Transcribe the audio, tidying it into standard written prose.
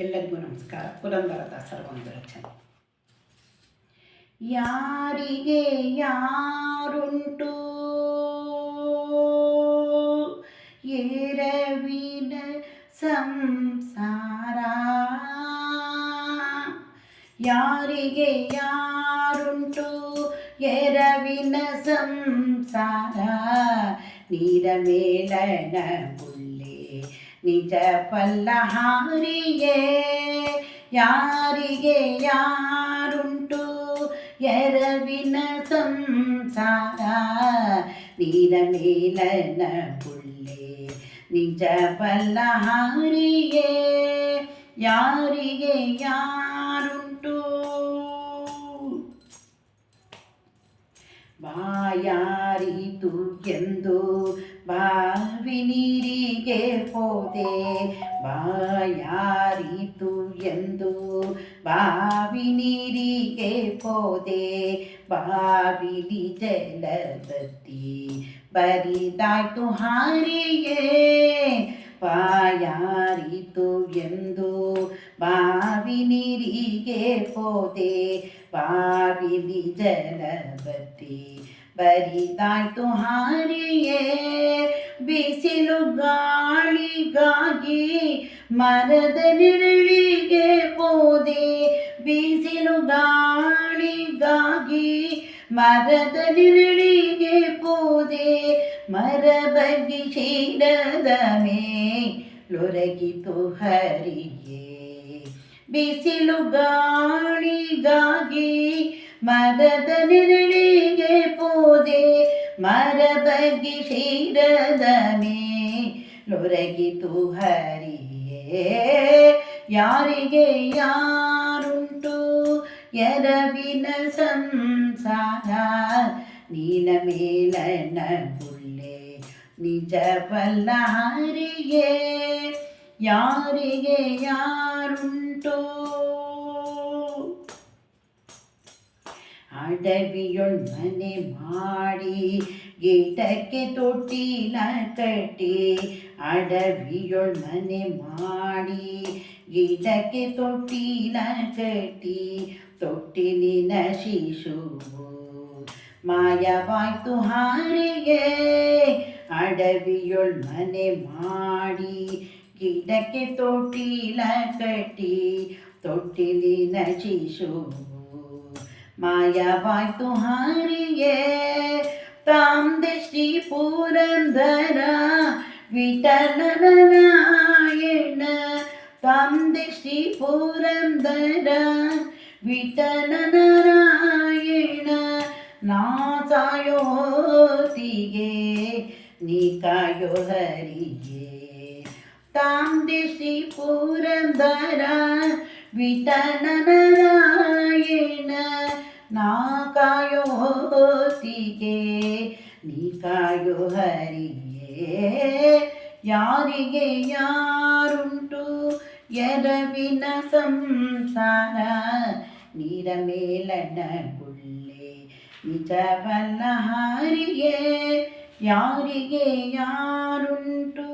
ಎಲ್ಲರಿಗೂ ನಮಸ್ಕಾರ. ಪುರಂದರದಾಸರ ಒಂದು ರಚನೆ. ಯಾರಿಗೆ ಯಾರುಂಟು ಎರವಿನ ಸಂಸಾರ, ಯಾರಿಗೆ ಯಾರುಂಟು ಎರವಿನ ಸಂಸಾರ, ನೀರ ಮೇಲನ ಬುಲ್ಲೆ ನಿಜ ಪಲ್ಲಹಾರಿಯೇ, ಯಾರಿಗೆ ಯಾರುಂಟು ಎರವಿನ ಸಂಸಾರ, ನೀರ ಮೇಲನ ಬುಲ್ಲೆ ನಿಜ ಪಲ್ಲಹಾರಿಯೇ, ಯಾರಿಗೆ ಯಾರುಂಟು. ಬಾಯಾರಿತು ಎಂದು ಬಾವಿ ನೀರಿಗೆ ಹೋದೆ, ಬಾಯಾರಿತು ಎಂದು ಬಾವಿ ನೀರಿಗೆ ಹೋದೆ, ಬಾವಿಲಿ ಜಲಬತ್ತಿ ಬರಿದಾಯ್ತು ಹಾರಿಯೇ, ಬಾಯಾರಿತು ಎಂದು ಬಾವಿ ನೀರಿಗೆ ಹೋದೆ, ಬಾವಿಲಿ ಜಲಬತ್ತಿ ಬರಿದಾಯ್ತು ಹಾರಿಯೇ, ಬಿಸಿಲು ಗಾಳಿಗಾಗಿ ಮರದ ನೆರಳಿಗೆ ಹೋದೆ, ಬಿಸಿಲು ಗಾಳಿಗಾಗಿ ಮರದ ನೆರಳಿಗೆ ಹೋದೆ, ಮರ ಬಗ್ಗಿ ಶೀಲದ ಮೇಲೊರಗಿತು ಹರಿಯೇ, ಬಿಸಿಲು ಗಾಳಿಗಾಗಿ ಮರದ ನೆರಳಿಗೆ ಹೋದೆ, ಮರ ಬಗ್ಗಿ ಶೀಲದ ಮೇಲೊರಗಿತು ಹರಿಯೇ, ಯಾರಿಗೆ ಯಾರುಂಟು ಎರವಿನ ಸಂಸಾರ, ನೀನ ಮೇಲನ ಬುಲ್ಲೆ ನಿಜ ಪಲ್ಲಹಾರಿಯೇ, ಯಾರಿಗೆ ಯಾರುಂಟು. ಅಡವಿಯೊಳ್ ಮನೆ ಮಾಡಿ ಗಿಡಕ್ಕೆ ತೊಟ್ಟಿಲ ಕಟ್ಟಿ, ಅಡವಿಯೊಳ್ ಮನೆ ಮಾಡಿ ಗಿಡಕ್ಕೆ ತೊಟ್ಟಿಲ ಕಟ್ಟಿ, ತೊಟ್ಟಿಲಿನ ಶಿಶುವು ಮಾಯವಾಯ್ತು ಹಾರಿಯೇ, ಅಡವಿಯೊಳ್ ಮನೆ ಮಾಡಿ ಗಿಡಕ್ಕೆ ತೊಟ್ಟಿಲ ಕಟ್ಟಿ, ತೊಟ್ಟಿಲಿನ ಶಿಶುವು ಮಾಯವಾಯ್ತು ಹಾರಿಯೇ, ತಾಂದೆ ಶ್ರೀ ಪುರಂದರ ವಿಠಲನ ನಾರಾಯಣ, ತಾಂದೆ ಶ್ರೀ ಪುರಂದರ ವಿಠಲನ ನಾರಾಯಣ, ನಾ ಸಾಯೋ ಹೊತ್ತಿಗೆ ನೀ ಕಾಯೋ ಹರಿಯೇ, ತಾಂದೆ ಶ್ರೀ ಪುರಂದರ ವಿಠಲನ ನಾರಾಯಣ, ನಾ ಕಾಯೋ ಹೊತ್ತಿಗೆ ನೀ ಕಾಯೋ ಹರಿಯೇ, ಯಾರಿಗೆ ಯಾರುಂಟು ಎರವಿನ ಸಂಸಾರ, ನೀರ ಮೇಲನ ಬುಲ್ಲೆ ನಿಜ ಪಲ್ಲಹಾರಿಯೇ, ಯಾರಿಗೆ ಯಾರುಂಟು.